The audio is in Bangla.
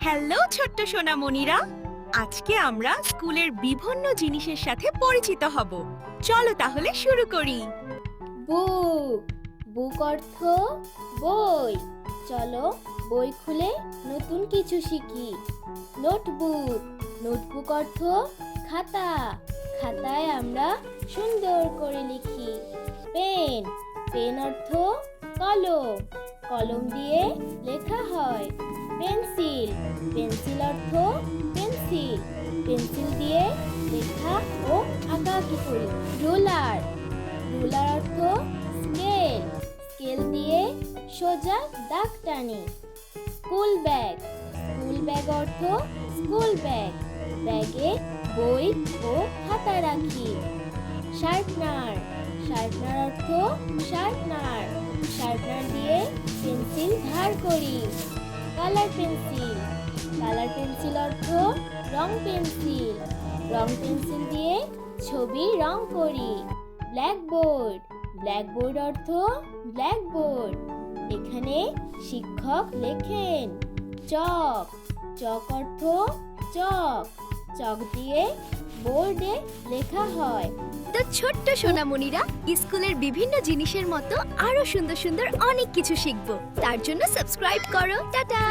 হ্যালো ছোট্ট সোনামণিরা, আজকে আমরা স্কুলের বিভিন্ন জিনিসের সাথে পরিচিত হব। চলো তাহলে শুরু করি। বুক বুক অর্থ বই। চলো বই খুলে নতুন কিছু শিখি। নোটবুক নোটবুক অর্থ খাতা। খাতায় আমরা সুন্দর করে লিখি। পেন পেন অর্থ কলম। কলম দিয়ে লেখা হয়। পেন্সিল পেন্সিল অর্থ পেন্সিল। পেন্সিল দিয়ে লেখা ও আঁকাআঁকি করি। রুলার রুলার অর্থ স্কেল। স্কেল দিয়ে সোজা দাগ টানি। স্কুল ব্যাগ অর্থ স্কুল ব্যাগ। ব্যাগে বই ও খাতা রাখি। শার্পনার অর্থ শার্পনার। শার্পনার দিয়ে পেন্সিল ধার করি। কালার পেন্সিল অর্থ রং পেন্সিল। রং পেন্সিল দিয়ে ছবি রং করি। ব্ল্যাকবোর্ড অর্থ ব্ল্যাকবোর্ড। এখানে শিক্ষক লেখেন। চক অর্থ চক। চক দিয়ে বোর্ডে লেখা হয়। তো ছোট্ট সোনামণিরা, স্কুলের বিভিন্ন জিনিসের মতো আরো সুন্দর সুন্দর অনেক কিছু শিখবো। তার জন্য সাবস্ক্রাইব করো। টাটা।